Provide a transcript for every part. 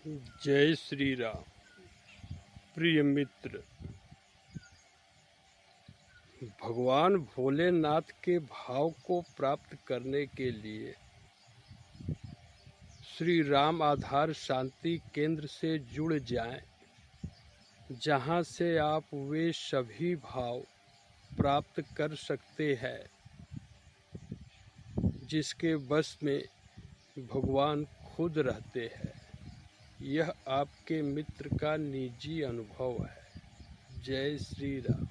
जय श्री राम। प्रिय मित्र, भगवान भोलेनाथ के भाव को प्राप्त करने के लिए श्री राम आधार शांति केंद्र से जुड़ जाएं, जहां से आप वे सभी भाव प्राप्त कर सकते हैं जिसके बस में भगवान खुद रहते हैं। यह आपके मित्र का निजी अनुभव है। जय श्री राम।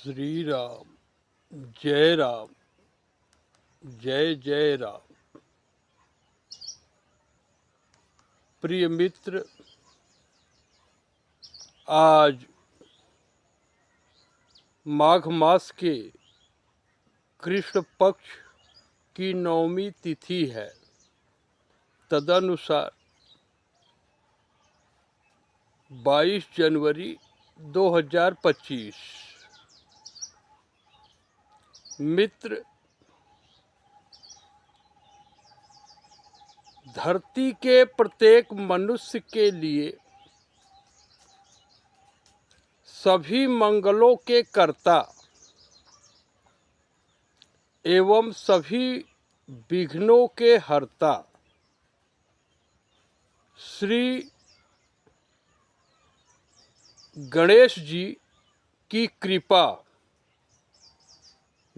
श्री राम। जय राम। जय जय राम। प्रिय मित्र, आज माघ मास के कृष्ण पक्ष की 9वीं तिथि है। तदनुसार 22 जनवरी 2025। मित्र, धरती के प्रत्येक मनुष्य के लिए सभी मंगलों के कर्ता एवं सभी विघ्नों के हर्ता श्री गणेश जी की कृपा,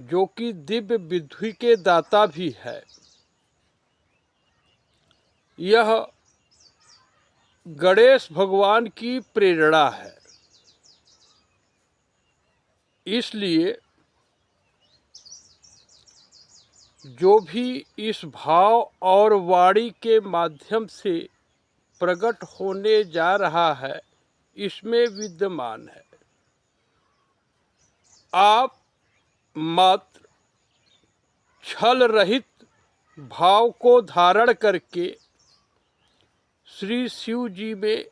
जो कि दिव्य बुद्धि के दाता भी है, यह गणेश भगवान की प्रेरणा है। इसलिए जो भी इस भाव और वाणी के माध्यम से प्रकट होने जा रहा है, इसमें विद्यमान है। आप मात्र छल रहित भाव को धारण करके श्री शिव जी में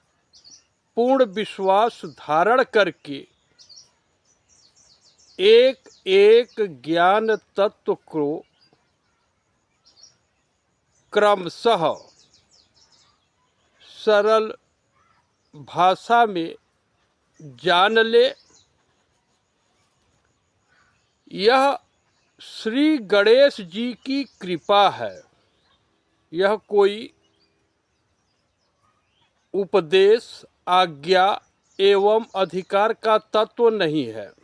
पूर्ण विश्वास धारण करके एक एक ज्ञान तत्व को क्रमशः सरल भाषा में जान ले। यह श्री गणेश जी की कृपा है। यह कोई उपदेश, आज्ञा एवं अधिकार का तत्व नहीं है।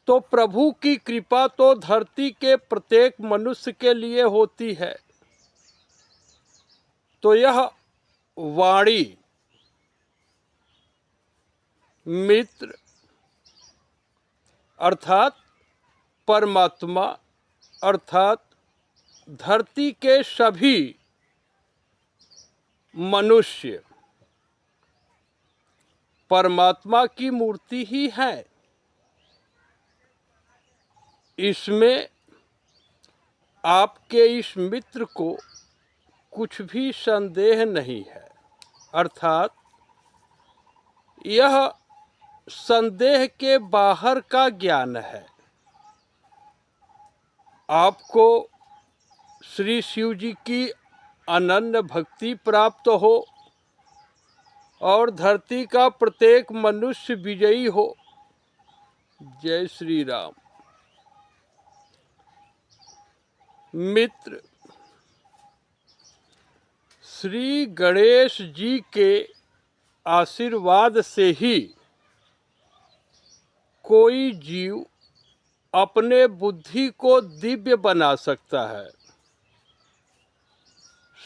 तो प्रभु की कृपा तो धरती के प्रत्येक मनुष्य के लिए होती है। तो यह वाणी मित्र अर्थात परमात्मा अर्थात धरती के सभी मनुष्य परमात्मा की मूर्ति ही है। इसमें आपके इस मित्र को कुछ भी संदेह नहीं है। अर्थात यह संदेह के बाहर का ज्ञान है। आपको श्री शिव जी की अनन्य भक्ति प्राप्त हो और धरती का प्रत्येक मनुष्य विजयी हो। जय श्री राम। मित्र, श्री गणेश जी के आशीर्वाद से ही कोई जीव अपने बुद्धि को दिव्य बना सकता है।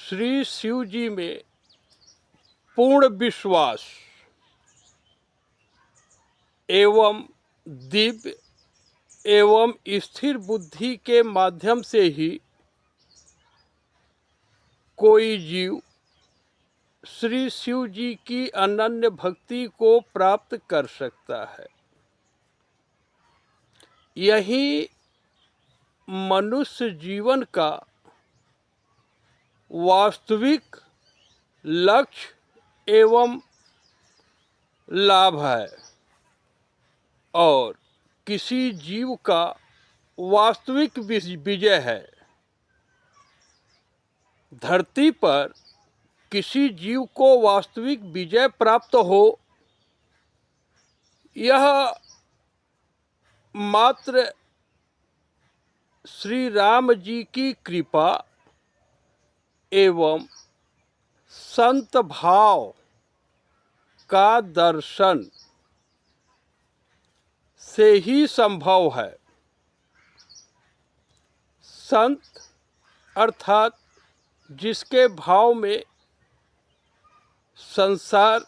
श्री शिव जी में पूर्ण विश्वास एवं दिव्य एवं स्थिर बुद्धि के माध्यम से ही कोई जीव श्री शिव जी की अनन्य भक्ति को प्राप्त कर सकता है। यही मनुष्य जीवन का वास्तविक लक्ष्य एवं लाभ है और किसी जीव का वास्तविक विजय है। धरती पर किसी जीव को वास्तविक विजय प्राप्त हो, यह मात्र श्री राम जी की कृपा एवं संत भाव का दर्शन से ही संभव है। संत अर्थात जिसके भाव में संसार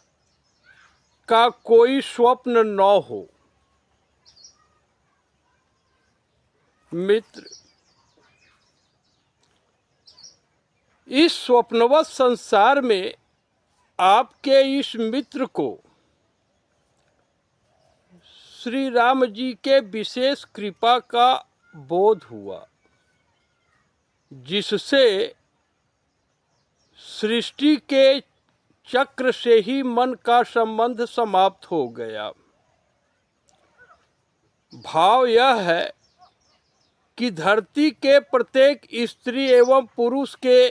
का कोई स्वप्न न हो। मित्र, इस स्वप्नवत संसार में आपके इस मित्र को श्री राम जी के विशेष कृपा का बोध हुआ, जिससे सृष्टि के चक्र से ही मन का संबंध समाप्त हो गया। भाव यह है कि धरती के प्रत्येक स्त्री एवं पुरुष के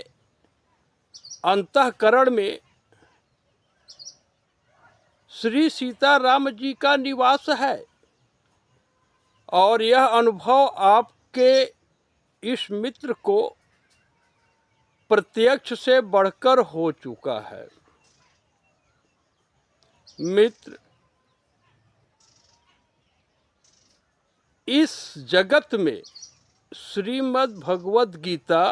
अंतःकरण में श्री सीताराम जी का निवास है और यह अनुभव आपके इस मित्र को प्रत्यक्ष से बढ़कर हो चुका है। मित्र, इस जगत में श्रीमद् भगवद गीता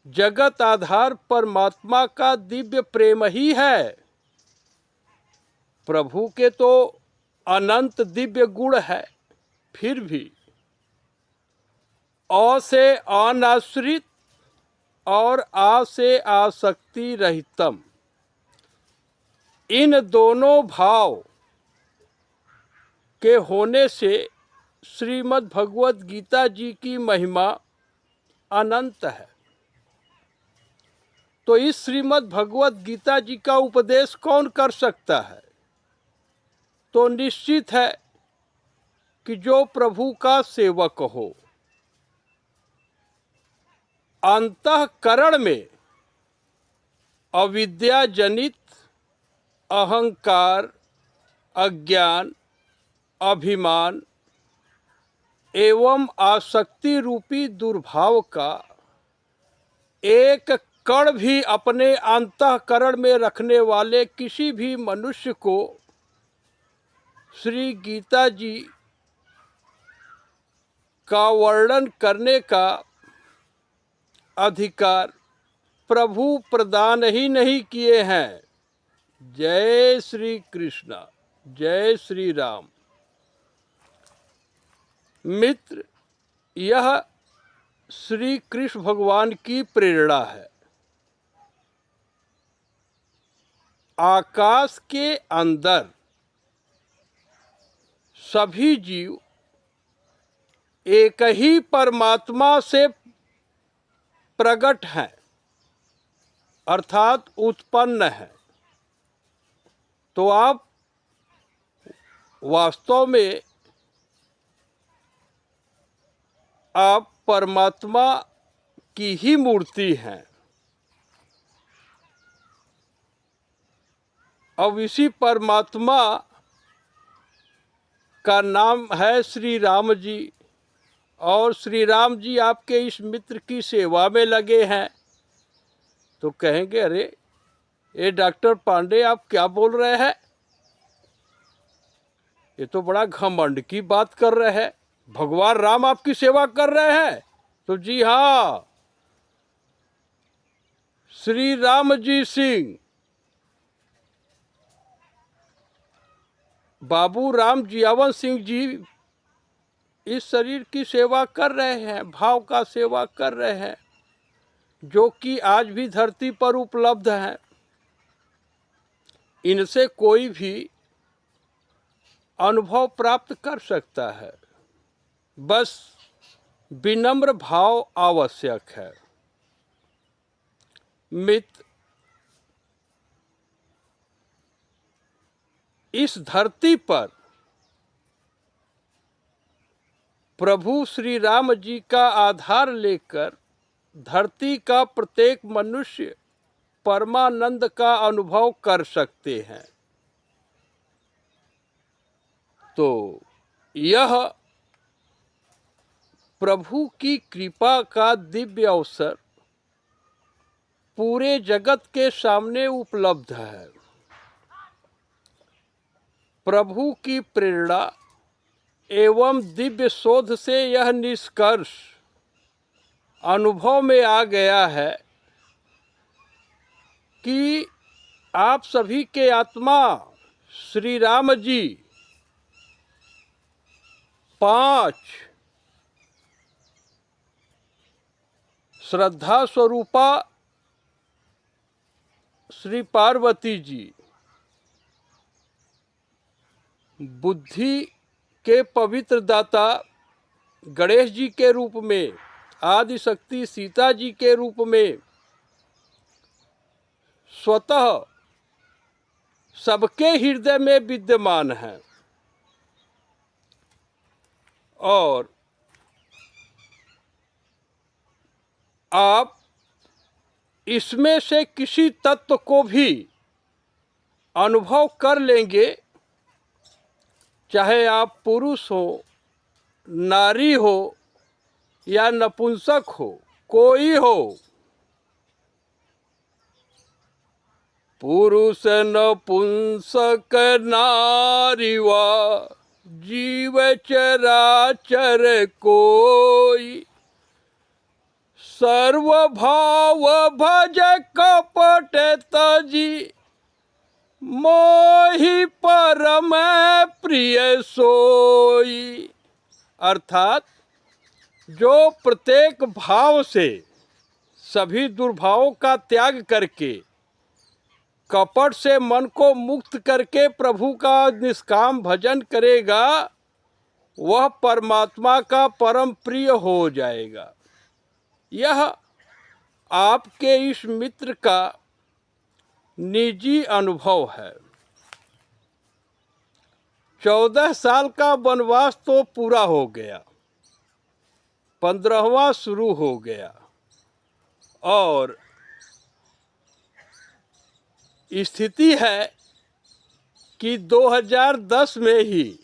जगत आधार परमात्मा का दिव्य प्रेम ही है। प्रभु के तो अनंत दिव्य गुण है, फिर भी अ से अनाश्रित और आ से आसक्ति रहितम, इन दोनों भाव के होने से श्रीमद् भगवद गीता जी की महिमा अनंत है। तो इस श्रीमद् भगवद गीता जी का उपदेश कौन कर सकता है? तो निश्चित है कि जो प्रभु का सेवक हो। अंतःकरण में अविद्या जनित अहंकार, अज्ञान, अभिमान एवं आसक्ति रूपी दुर्भाव का एक कण भी अपने अंतःकरण में रखने वाले किसी भी मनुष्य को श्री गीता जी का वर्णन करने का अधिकार प्रभु प्रदान ही नहीं किए हैं। जय श्री कृष्ण, जय श्री राम। मित्र, यह श्री कृष्ण भगवान की प्रेरणा है। आकाश के अंदर सभी जीव एक ही परमात्मा से प्रकट हैं, अर्थात उत्पन्न है। तो आप वास्तव में आप परमात्मा की ही मूर्ति हैं। अब इसी परमात्मा का नाम है श्री राम जी, और श्री राम जी आपके इस मित्र की सेवा में लगे हैं। तो कहेंगे, अरे ये डॉक्टर पांडे आप क्या बोल रहे हैं? ये तो बड़ा घमंड की बात कर रहे हैं। भगवान राम आपकी सेवा कर रहे हैं? तो जी हाँ, श्री राम जी सिंह, बाबू राम जियावन सिंह जी इस शरीर की सेवा कर रहे हैं, भाव का सेवा कर रहे हैं, जो कि आज भी धरती पर उपलब्ध हैं। इनसे कोई भी अनुभव प्राप्त कर सकता है, बस विनम्र भाव आवश्यक है। मित्र, इस धरती पर प्रभु श्री राम जी का आधार लेकर धरती का प्रत्येक मनुष्य परमानंद का अनुभव कर सकते हैं। तो यह प्रभु की कृपा का दिव्य अवसर पूरे जगत के सामने उपलब्ध है। प्रभु की प्रेरणा एवं दिव्य शोध से यह निष्कर्ष अनुभव में आ गया है कि आप सभी के आत्मा श्री राम जी 5 श्रद्धा स्वरूपा श्री पार्वती जी, बुद्धि के पवित्र दाता गणेश जी के रूप में, आदि शक्ति सीता जी के रूप में स्वतः सबके हृदय में विद्यमान है। और आप इसमें से किसी तत्व को भी अनुभव कर लेंगे, चाहे आप पुरुष हो, नारी हो या नपुंसक हो, कोई हो। पुरुष नपुंसक नारी वा जीव चराचर कोई, सर्वभाव भज कपट तजी, मोहि परम प्रिय सोई। अर्थात जो प्रत्येक भाव से सभी दुर्भावों का त्याग करके कपट से मन को मुक्त करके प्रभु का निष्काम भजन करेगा, वह परमात्मा का परम प्रिय हो जाएगा। यह आपके इस मित्र का निजी अनुभव है। 14 साल का वनवास तो पूरा हो गया, 15वां शुरू हो गया और स्थिति है कि 2010 में ही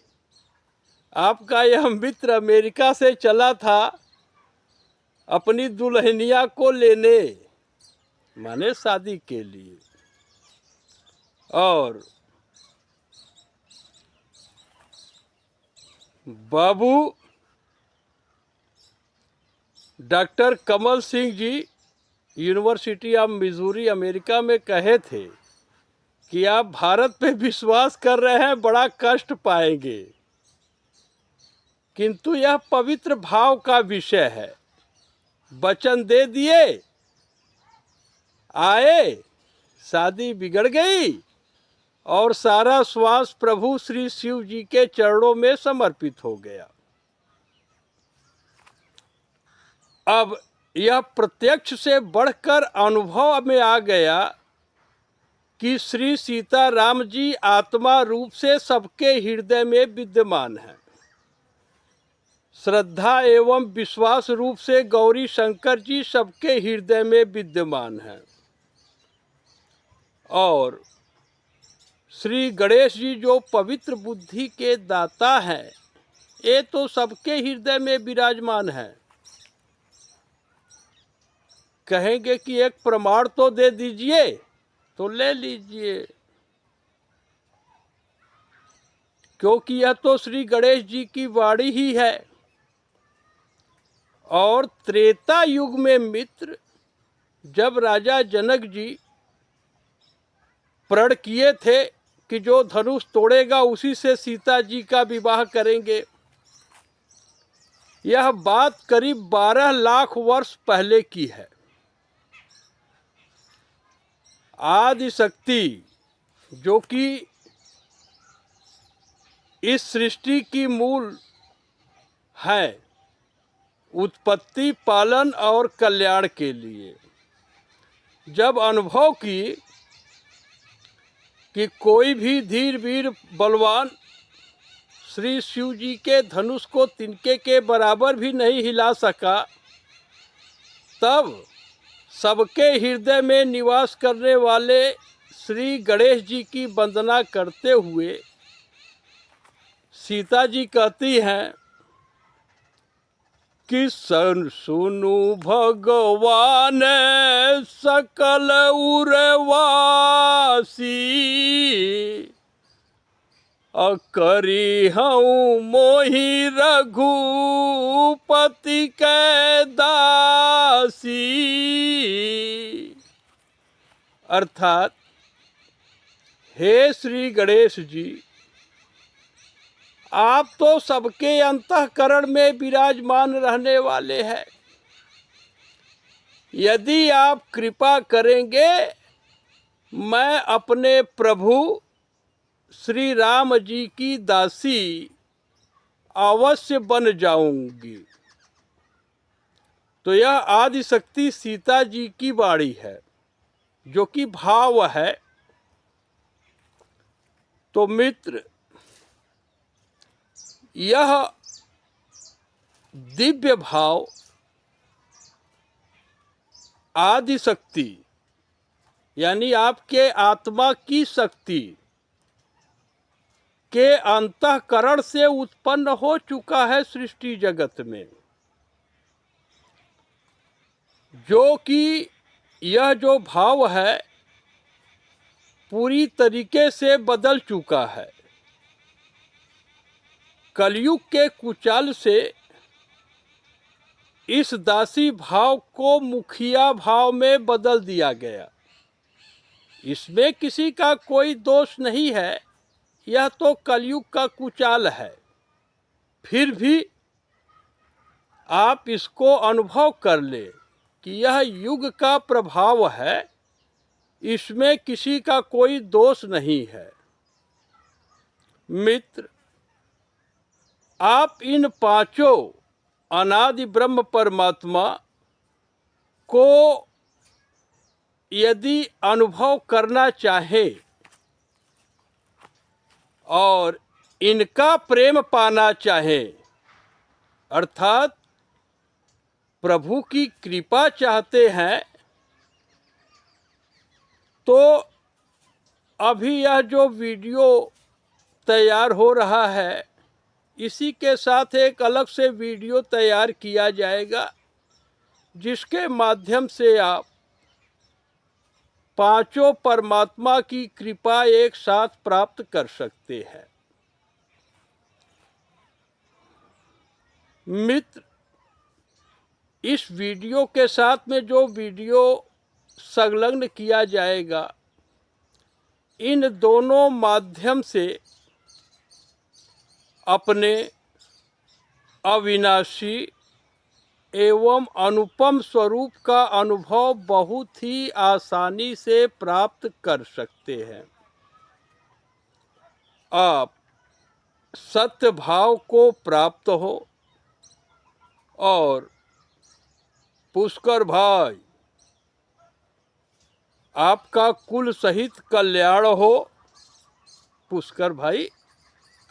आपका यह मित्र अमेरिका से चला था अपनी दुल्हनिया को लेने, माने शादी के लिए। और बाबू doctor Kamal Singh ji University of Missouri America में कहे थे कि आप भारत पे विश्वास कर रहे हैं, बड़ा कष्ट पाएंगे, किंतु यह पवित्र भाव का विषय है। वचन दे दिए, आए, शादी बिगड़ गई और सारा श्वास प्रभु श्री शिव जी के चरणों में समर्पित हो गया। अब यह प्रत्यक्ष से बढ़कर अनुभव में आ गया कि श्री सीता राम जी आत्मा रूप से सबके हृदय में विद्यमान है। श्रद्धा एवं विश्वास रूप से गौरी शंकर जी सबके हृदय में विद्यमान है। और श्री गणेश जी जो पवित्र बुद्धि के दाता हैं, ये तो सबके हृदय में विराजमान है। कहेंगे कि एक प्रमाण तो दे दीजिए, तो ले लीजिए, क्योंकि यह तो श्री गणेश जी की वाणी ही है। और त्रेता युग में मित्र जब राजा जनक जी प्रण किए थे कि जो धनुष तोड़ेगा उसी से सीता जी का विवाह करेंगे, यह बात करीब 12 लाख वर्ष पहले की है। आदि शक्ति जो कि इस सृष्टि की मूल है, उत्पत्ति, पालन और कल्याण के लिए जब अनुभव की कि कोई भी धीर वीर बलवान श्री शिव जी के धनुष को तिनके के बराबर भी नहीं हिला सका, तब सबके हृदय में निवास करने वाले श्री गणेश जी की वंदना करते हुए सीता जी कहती हैं कि सुनु भगवान सकल उरवासी, अकरी हूँ मोहि रघुपति के दासी। अर्थात हे श्री गणेश जी, आप तो सबके अंतःकरण में विराजमान रहने वाले हैं। यदि आप कृपा करेंगे, मैं अपने प्रभु श्री राम जी की दासी अवश्य बन जाऊंगी। तो यह आदिशक्ति सीता जी की वाणी है, जो कि भाव है। तो मित्र, यह दिव्य भाव आदिशक्ति यानी आपके आत्मा की शक्ति के अंतःकरण से उत्पन्न हो चुका है सृष्टि जगत में, जो कि यह जो भाव है पूरी तरीके से बदल चुका है। कलयुग के कुचाल से इस दासी भाव को मुखिया भाव में बदल दिया गया। इसमें किसी का कोई दोष नहीं है, यह तो कलयुग का कुचाल है। फिर भी आप इसको अनुभव कर ले कि यह युग का प्रभाव है, इसमें किसी का कोई दोष नहीं है। मित्र, आप इन पांचों अनादि ब्रह्म परमात्मा को यदि अनुभव करना चाहें और इनका प्रेम पाना चाहें, अर्थात प्रभु की कृपा चाहते हैं, तो अभी यह जो वीडियो तैयार हो रहा है, इसी के साथ एक अलग से वीडियो तैयार किया जाएगा, जिसके माध्यम से आप पांचों परमात्मा की कृपा एक साथ प्राप्त कर सकते हैं। मित्र, इस वीडियो के साथ में जो वीडियो संलग्न किया जाएगा, इन दोनों माध्यम से अपने अविनाशी एवं अनुपम स्वरूप का अनुभव बहुत ही आसानी से प्राप्त कर सकते हैं। आप सत्य भाव को प्राप्त हो और पुष्कर भाई आपका कुल सहित कल्याण हो। पुष्कर भाई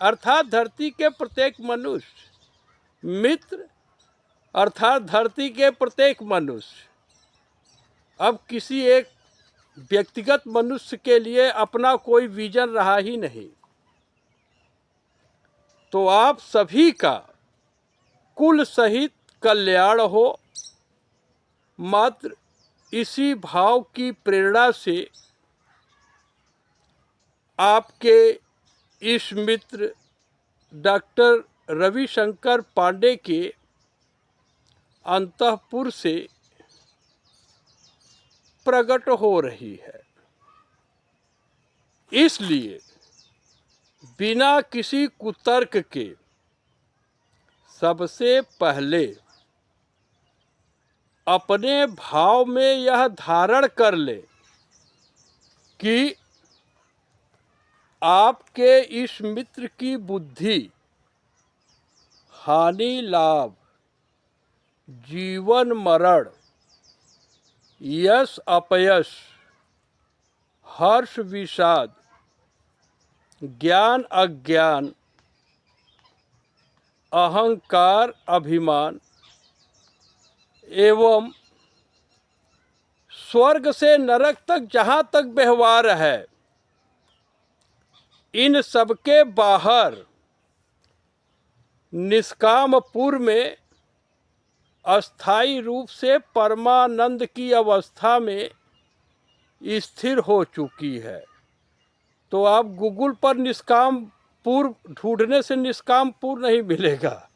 अर्थात धरती के प्रत्येक मनुष्य, मित्र अर्थात धरती के प्रत्येक मनुष्य। अब किसी एक व्यक्तिगत मनुष्य के लिए अपना कोई विजन रहा ही नहीं। तो आप सभी का कुल सहित कल्याण हो। मात्र इसी भाव की प्रेरणा से आपके इस मित्र डॉक्टर रविशंकर पांडे के अंतःपुर से प्रकट हो रही है। इसलिए बिना किसी कुतर्क के सबसे पहले अपने भाव में यह धारण कर ले कि आपके इस मित्र की बुद्धि हानि लाभ, जीवन मरण, यश अपयश, हर्ष विषाद ज्ञान अज्ञान, अहंकार अभिमान एवं स्वर्ग से नरक तक जहाँ तक व्यवहार है, इन सबके बाहर निष्कामपुर में अस्थायी रूप से परमानंद की अवस्था में स्थिर हो चुकी है। तो आप गूगल पर निष्कामपुर ढूंढने से निष्कामपुर नहीं मिलेगा।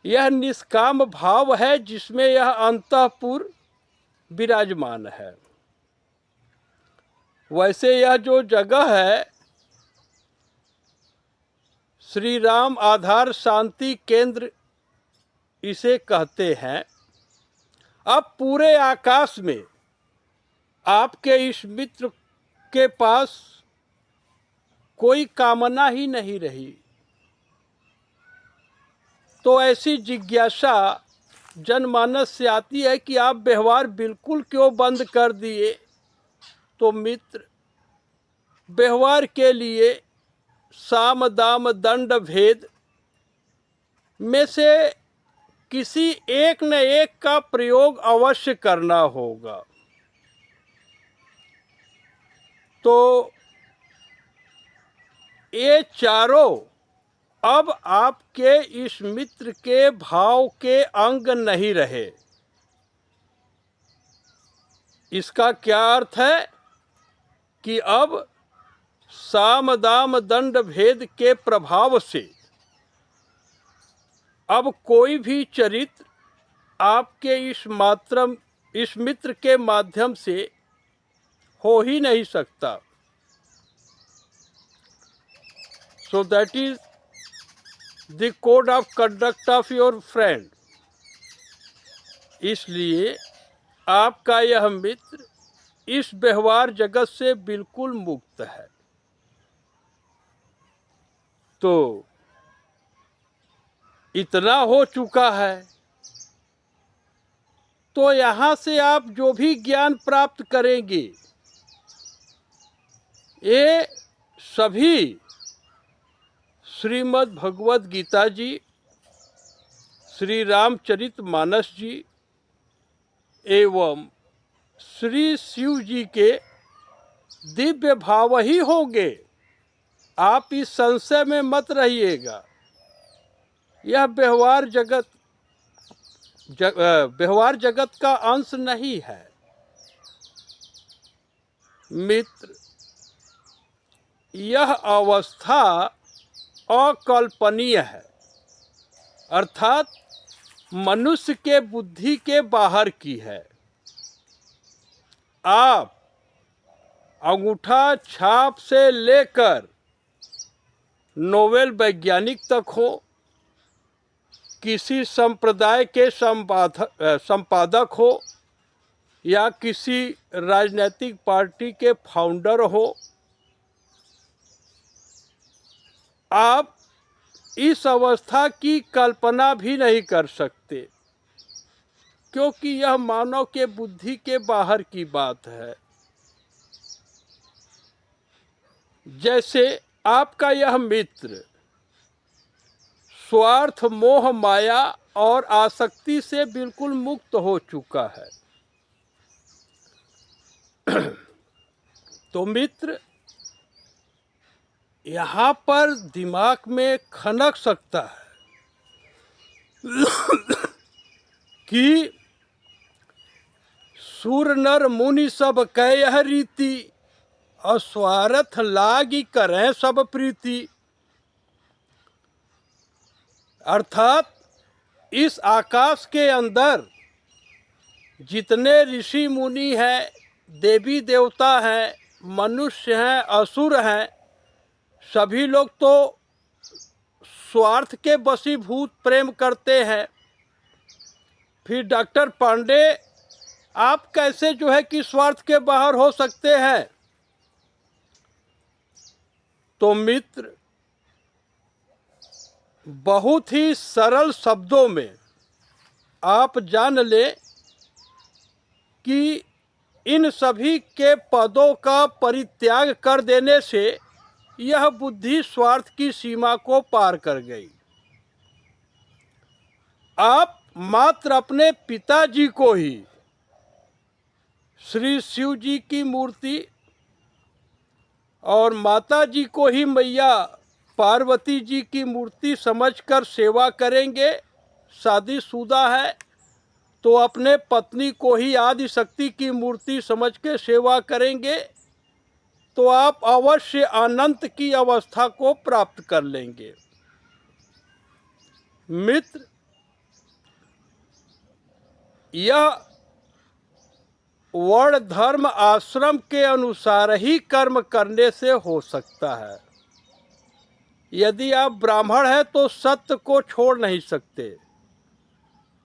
यह निष्काम भाव है जिसमें यह अंतःपुर विराजमान है। वैसे यह जो जगह है श्री राम आधार शांति केंद्र इसे कहते हैं। अब पूरे आकाश में आपके इस मित्र के पास कोई कामना ही नहीं रही। तो ऐसी जिज्ञासा जनमानस से आती है कि आप व्यवहार बिल्कुल क्यों बंद कर दिए। तो मित्र, व्यवहार के लिए साम दाम दंड भेद में से किसी एक न एक का प्रयोग अवश्य करना होगा। तो ये चारों अब आपके इस मित्र के भाव के अंग नहीं रहे। इसका क्या अर्थ है कि अब साम दाम दंड भेद के प्रभाव से अब कोई भी चरित्र आपके इस मित्र के माध्यम से हो ही नहीं सकता। So that is the code of conduct of your friend. इसलिए आपका यह मित्र इस व्यवहार जगत से बिल्कुल मुक्त है। तो इतना हो चुका है, तो यहाँ से आप जो भी ज्ञान प्राप्त करेंगे ये सभी श्रीमद् भगवद गीता जी, श्री रामचरितमानस जी एवं श्री शिव जी के दिव्य भाव ही होंगे। आप इस संशय में मत रहिएगा। यह व्यवहार जगत का अंश नहीं है। मित्र, यह अवस्था अकल्पनीय है, अर्थात मनुष्य के बुद्धि के बाहर की है। आप अंगूठा छाप से लेकर नोबेल वैज्ञानिक तक हो, किसी संप्रदाय के संपादक हो या किसी राजनीतिक पार्टी के फाउंडर हो, आप इस अवस्था की कल्पना भी नहीं कर सकते, क्योंकि यह मानव के बुद्धि के बाहर की बात है। जैसे आपका यह मित्र स्वार्थ, मोह, माया और आसक्ति से बिल्कुल मुक्त हो चुका है। तो मित्र, यहाँ पर दिमाग में खनक सकता है कि सुर नर मुनि सब कह रीति, अस्वार्थ लागी करें सब प्रीति। अर्थात इस आकाश के अंदर जितने ऋषि मुनि हैं, देवी देवता हैं, मनुष्य हैं, असुर हैं, सभी लोग तो स्वार्थ के वशीभूत प्रेम करते हैं। फिर डॉक्टर पांडे, आप कैसे जो है कि स्वार्थ के बाहर हो सकते हैं। तो मित्र, बहुत ही सरल शब्दों में आप जान ले कि इन सभी के पदों का परित्याग कर देने से यह बुद्धि स्वार्थ की सीमा को पार कर गई। आप मात्र अपने पिताजी को ही श्री शिव जी की मूर्ति और माता जी को ही मैया पार्वती जी की मूर्ति समझकर सेवा करेंगे, शादीशुदा है तो अपने पत्नी को ही आदि शक्ति की मूर्ति समझ के सेवा करेंगे, तो आप अवश्य अनंत की अवस्था को प्राप्त कर लेंगे। मित्र, यह वर्ण धर्म आश्रम के अनुसार ही कर्म करने से हो सकता है। यदि आप ब्राह्मण हैं तो सत्य को छोड़ नहीं सकते,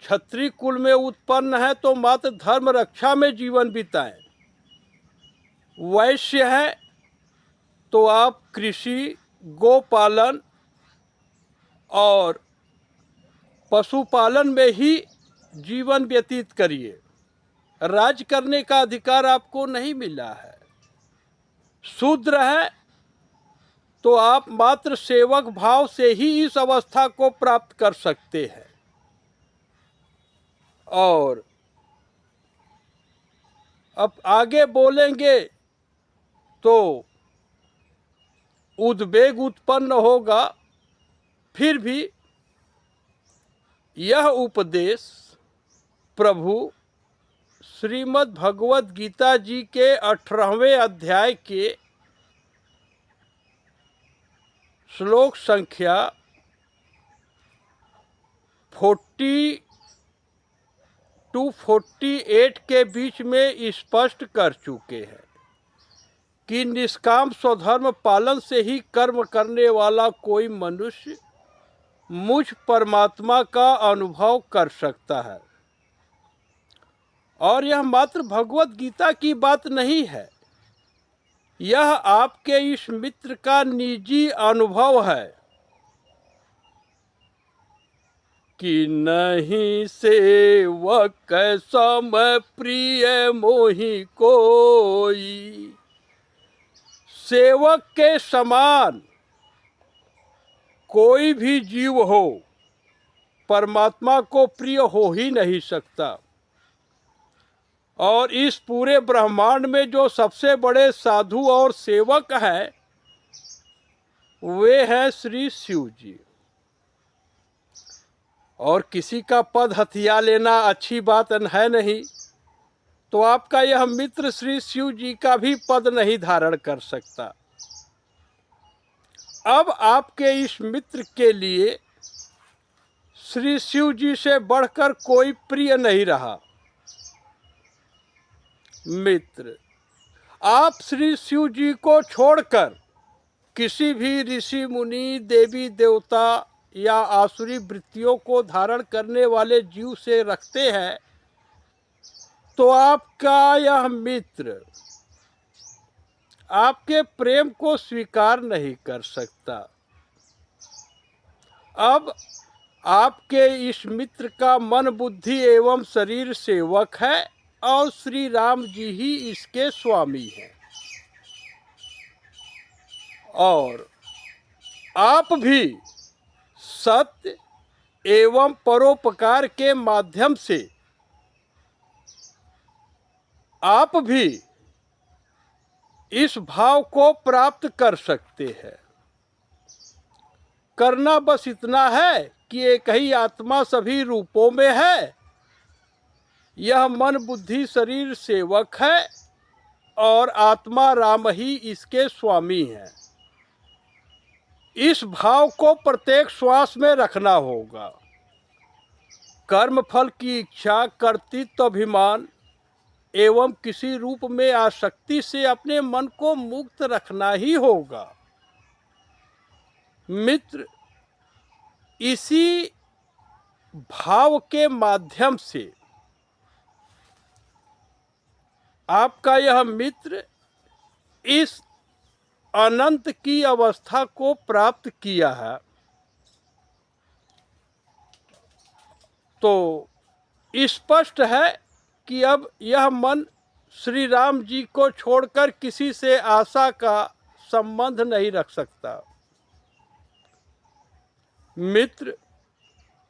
क्षत्रिय कुल में उत्पन्न है तो मात्र धर्म रक्षा में जीवन बिताएं, वैश्य हैं तो आप कृषि, गोपालन और पशुपालन में ही जीवन व्यतीत करिए। राज करने का अधिकार आपको नहीं मिला है। शूद्र है तो आप मात्र सेवक भाव से ही इस अवस्था को प्राप्त कर सकते हैं। और अब आगे बोलेंगे तो उद्वेग उत्पन्न होगा। फिर भी यह उपदेश प्रभु श्रीमद् भगवत गीता जी के 18वें अध्याय के श्लोक संख्या 40 to 48 के बीच में स्पष्ट कर चुके हैं कि निष्काम स्वधर्म पालन से ही कर्म करने वाला कोई मनुष्य मुझ परमात्मा का अनुभव कर सकता है। और यह मात्र भगवत गीता की बात नहीं है, यह आपके इस मित्र का निजी अनुभव है कि नहीं सेवक सम प्रिय मोहि कोई। सेवक के समान कोई भी जीव हो परमात्मा को प्रिय हो ही नहीं सकता। और इस पूरे ब्रह्मांड में जो सबसे बड़े साधु और सेवक हैं वे हैं श्री शिव जी। और किसी का पद हथिया लेना अच्छी बात है नहीं, तो आपका यह मित्र श्री शिव जी का भी पद नहीं धारण कर सकता। अब आपके इस मित्र के लिए श्री शिव जी से बढ़कर कोई प्रिय नहीं रहा। मित्र, आप श्री शिव जी को छोड़कर किसी भी ऋषि मुनि, देवी देवता या आसुरी वृत्तियों को धारण करने वाले जीव से रखते हैं, तो आपका यह मित्र आपके प्रेम को स्वीकार नहीं कर सकता। अब आपके इस मित्र का मन, बुद्धि एवं शरीर सेवक है और श्री राम जी ही इसके स्वामी हैं। और आप भी सत्य एवं परोपकार के माध्यम से आप भी इस भाव को प्राप्त कर सकते हैं। करना बस इतना है कि एक ही आत्मा सभी रूपों में है। यह मन, बुद्धि, शरीर सेवक है और आत्मा राम ही इसके स्वामी है। इस भाव को प्रत्येक श्वास में रखना होगा। कर्म फल की इच्छा, कर्तृत्व, अभिमान एवं किसी रूप में आसक्ति से अपने मन को मुक्त रखना ही होगा। मित्र, इसी भाव के माध्यम से आपका यह मित्र इस अनंत की अवस्था को प्राप्त किया है। तो स्पष्ट है कि अब यह मन श्री राम जी को छोड़कर किसी से आशा का संबंध नहीं रख सकता। मित्र,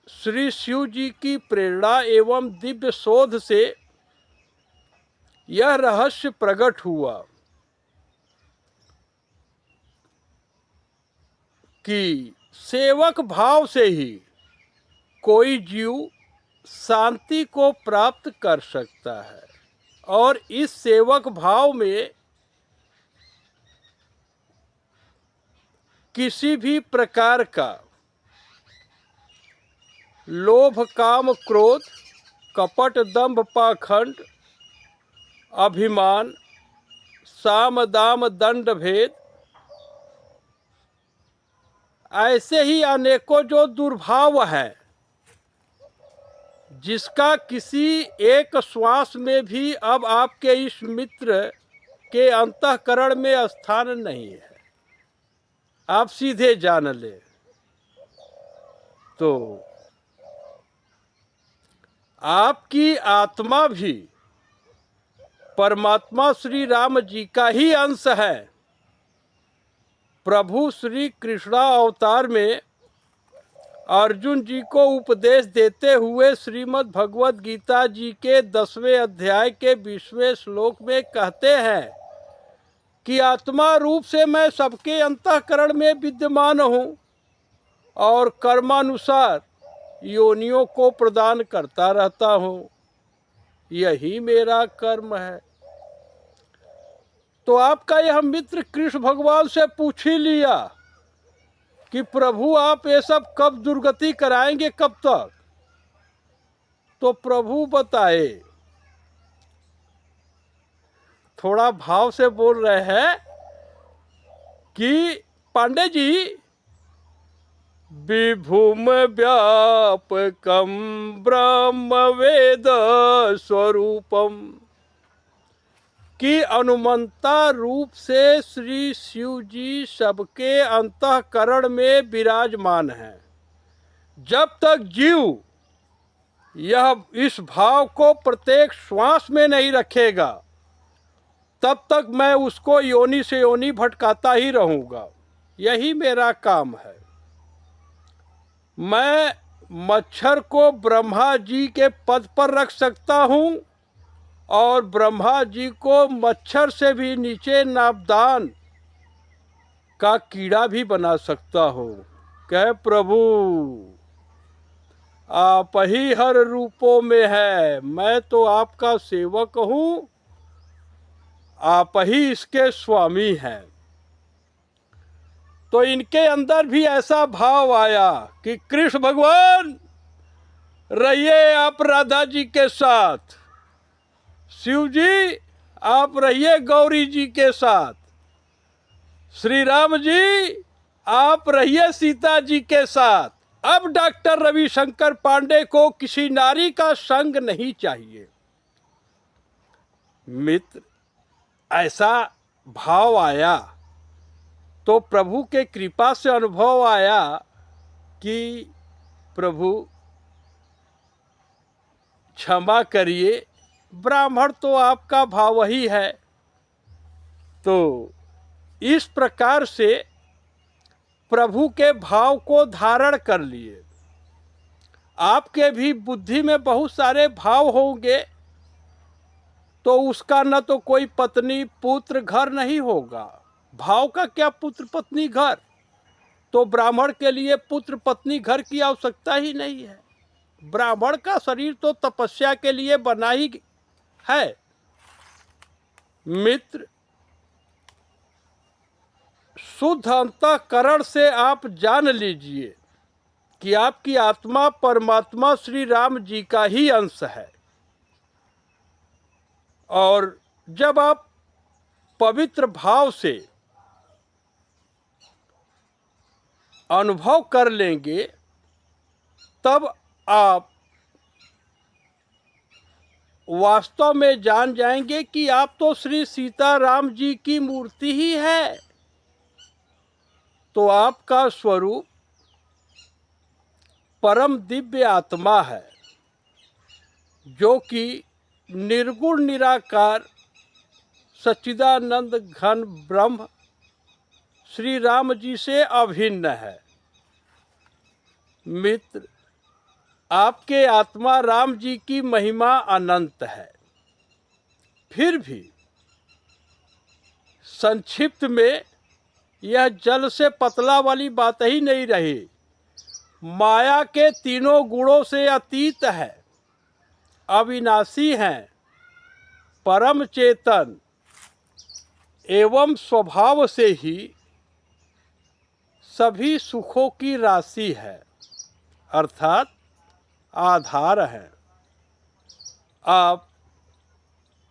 श्री शिव जी की प्रेरणा एवं दिव्य शोध से यह रहस्य प्रकट हुआ कि सेवक भाव से ही कोई जीव शांति को प्राप्त कर सकता है और इस सेवक भाव में किसी भी प्रकार का लोभ, काम, क्रोध, कपट, दंभ, पाखंड, अभिमान, साम, दाम, दंड भेद, ऐसे ही अनेकों जो दुर्भाव है, जिसका किसी एक श्वास में भी अब आपके इस मित्र के अंतःकरण में स्थान नहीं है, आप सीधे जान ले। तो आपकी आत्मा भी परमात्मा श्री राम जी का ही अंश है। प्रभु श्री कृष्ण अवतार में अर्जुन जी को उपदेश देते हुए श्रीमद् भगवद गीता जी के 10वें अध्याय के 20वें श्लोक में कहते हैं कि आत्मा रूप से मैं सबके अंतःकरण में विद्यमान हूँ और कर्मानुसार योनियों को प्रदान करता रहता हूँ, यही मेरा कर्म है। तो आपका यह मित्र कृष्ण भगवान से पूछ ही लिया कि प्रभु आप ये सब कब दुर्गति कराएंगे, कब तक? तो प्रभु बताए, थोड़ा भाव से बोल रहे हैं कि पांडे जी, विभुम व्यापकम ब्रह्म वेद स्वरूपम, कि अनुमंता रूप से श्री शिव जी सबके अंतःकरण में विराजमान हैं। जब तक जीव यह इस भाव को प्रत्येक श्वास में नहीं रखेगा, तब तक मैं उसको योनि से योनि भटकाता ही रहूँगा, यही मेरा काम है। मैं मच्छर को ब्रह्मा जी के पद पर रख सकता हूँ और ब्रह्मा जी को मच्छर से भी नीचे नापदान का कीड़ा भी बना सकता हूँ। कह प्रभु आप ही हर रूपों में है, मैं तो आपका सेवक हूँ, आप ही इसके स्वामी हैं। तो इनके अंदर भी ऐसा भाव आया कि कृष्ण भगवान रहिए आप राधा जी के साथ, शिव जी आप रहिए गौरी जी के साथ, श्री राम जी आप रहिए सीता जी के साथ। अब डॉक्टर रविशंकर पांडे को किसी नारी का संग नहीं चाहिए। मित्र, ऐसा भाव आया तो प्रभु के कृपा से अनुभव आया कि प्रभु क्षमा करिए, ब्राह्मण तो आपका भाव ही है। तो इस प्रकार से प्रभु के भाव को धारण कर लिए। आपके भी बुद्धि में बहुत सारे भाव होंगे, तो उसका न तो कोई पत्नी पुत्र घर नहीं होगा। भाव का क्या पुत्र पत्नी घर? तो ब्राह्मण के लिए पुत्र पत्नी घर की आवश्यकता ही नहीं है। ब्राह्मण का शरीर तो तपस्या के लिए बना ही है। मित्र, शुद्ध अंतःकरण से आप जान लीजिए कि आपकी आत्मा परमात्मा श्री राम जी का ही अंश है। और जब आप पवित्र भाव से अनुभव कर लेंगे, तब आप वास्तव में जान जाएंगे कि आप तो श्री सीताराम जी की मूर्ति ही है। तो आपका स्वरूप परम दिव्य आत्मा है, जो कि निर्गुण निराकार सच्चिदानंद घन ब्रह्म श्री राम जी से अभिन्न है। मित्र, आपके आत्मा राम जी की महिमा अनंत है। फिर भी संक्षिप्त में यह जल से पतला वाली बात ही नहीं रही। माया के तीनों गुणों से अतीत है, अविनाशी हैं, परम चेतन एवं स्वभाव से ही सभी सुखों की राशि है, अर्थात आधार है। आप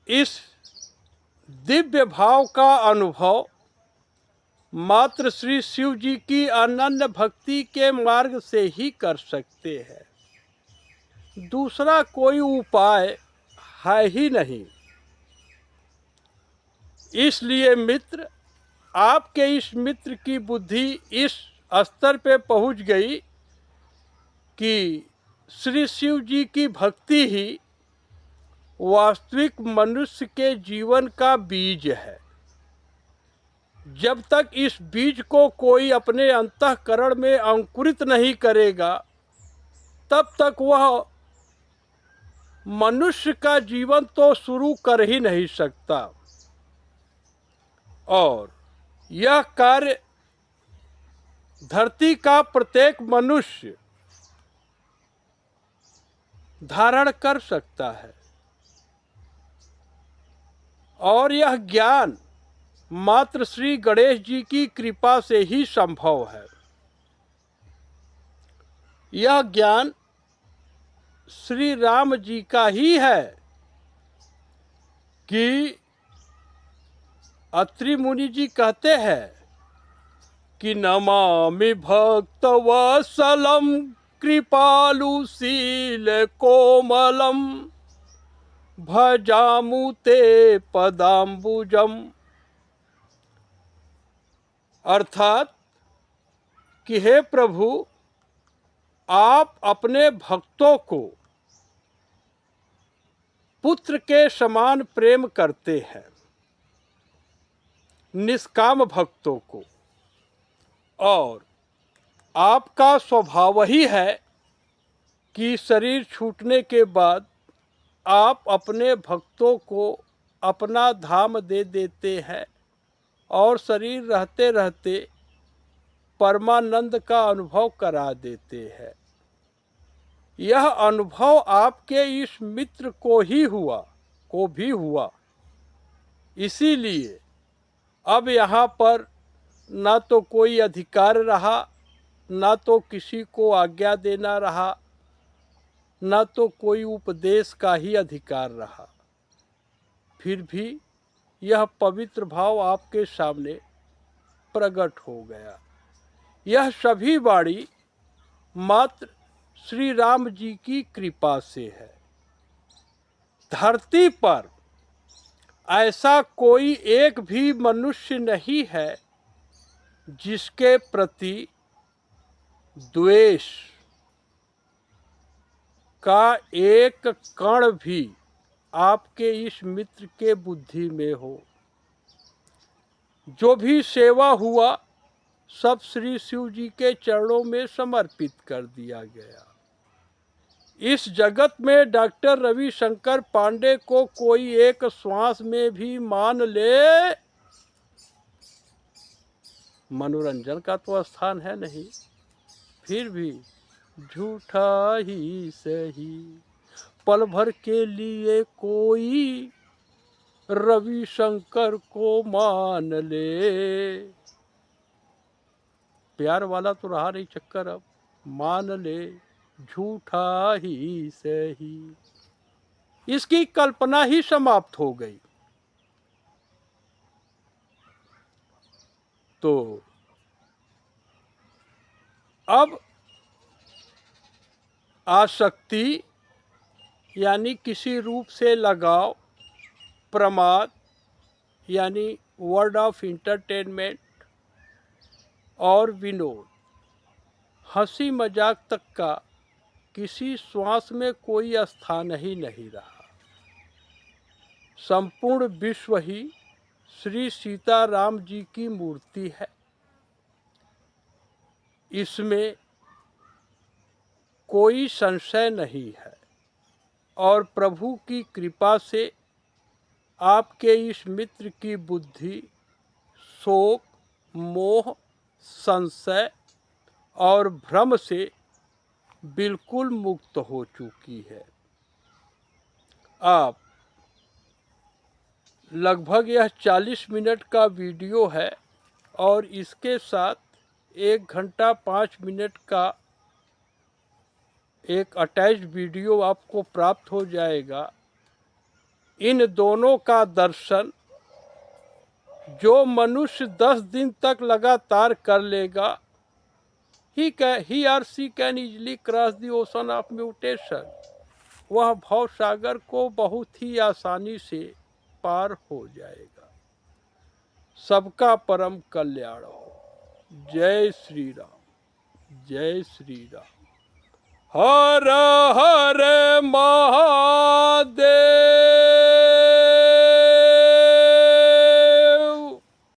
इस दिव्य भाव का अनुभव मात्र श्री शिव जी की अनन्य भक्ति के मार्ग से ही कर सकते हैं। दूसरा कोई उपाय है ही नहीं। इसलिए मित्र, आपके इस मित्र की बुद्धि इस स्तर पे पहुंच गई कि श्री शिव जी की भक्ति ही वास्तविक मनुष्य के जीवन का बीज है। जब तक इस बीज को कोई अपने अंतःकरण में अंकुरित नहीं करेगा, तब तक वह मनुष्य का जीवन तो शुरू कर ही नहीं सकता। और यह कार्य धरती का प्रत्येक मनुष्य धारण कर सकता है। और यह ज्ञान मात्र श्री गणेश जी की कृपा से ही संभव है। यह ज्ञान श्री राम जी का ही है कि अत्रि मुनि जी कहते हैं कि नमामि भक्तवत्सलं कृपालुशील कोमलम भजामु ते पदाम्बुजम। अर्थात कि हे प्रभु, आप अपने भक्तों को पुत्र के समान प्रेम करते हैं, निष्काम भक्तों को। और आपका स्वभाव ही है कि शरीर छूटने के बाद आप अपने भक्तों को अपना धाम दे देते हैं और शरीर रहते रहते परमानंद का अनुभव करा देते हैं। यह अनुभव आपके इस मित्र को भी हुआ। इसीलिए अब यहाँ पर ना तो कोई अधिकार रहा, ना तो किसी को आज्ञा देना रहा, ना तो कोई उपदेश का ही अधिकार रहा। फिर भी यह पवित्र भाव आपके सामने प्रकट हो गया। यह सभी वाणी मात्र श्री राम जी की कृपा से है। धरती पर ऐसा कोई एक भी मनुष्य नहीं है जिसके प्रति द्वेष का एक कण भी आपके इस मित्र के बुद्धि में हो। जो भी सेवा हुआ सब श्री शिव जी के चरणों में समर्पित कर दिया गया। इस जगत में डॉक्टर रविशंकर पांडे को कोई एक श्वास में भी मान ले, मनोरंजन का तो स्थान है नहीं, फिर भी झूठा ही सही पल भर के लिए कोई रविशंकर को मान ले। प्यार वाला तो रहा नहीं चक्कर, अब मान ले झूठा ही सही। इसकी कल्पना ही समाप्त हो गई। तो अब आसक्ति यानी किसी रूप से लगाव, प्रमाद यानी वर्ड ऑफ एंटरटेनमेंट और विनोद, हंसी मजाक तक का किसी श्वास में कोई स्थान ही नहीं रहा। संपूर्ण विश्व ही श्री सीताराम जी की मूर्ति है। इसमें कोई संशय नहीं है। और प्रभु की कृपा से आपके इस मित्र की बुद्धि शोक, मोह, संशय और भ्रम से बिल्कुल मुक्त हो चुकी है। आप लगभग यह 40 मिनट का वीडियो है और इसके साथ 1 घंटा 5 मिनट का एक अटैच्ड वीडियो आपको प्राप्त हो जाएगा। इन दोनों का दर्शन जो मनुष्य 10 दिन तक लगातार कर लेगा, he or she can easily cross the ocean of mutation। वह भव सागर को बहुत ही आसानी से पार हो जाएगा। सबका परम कल्याण हो। जय श्री राम, जय श्री राम। हर हर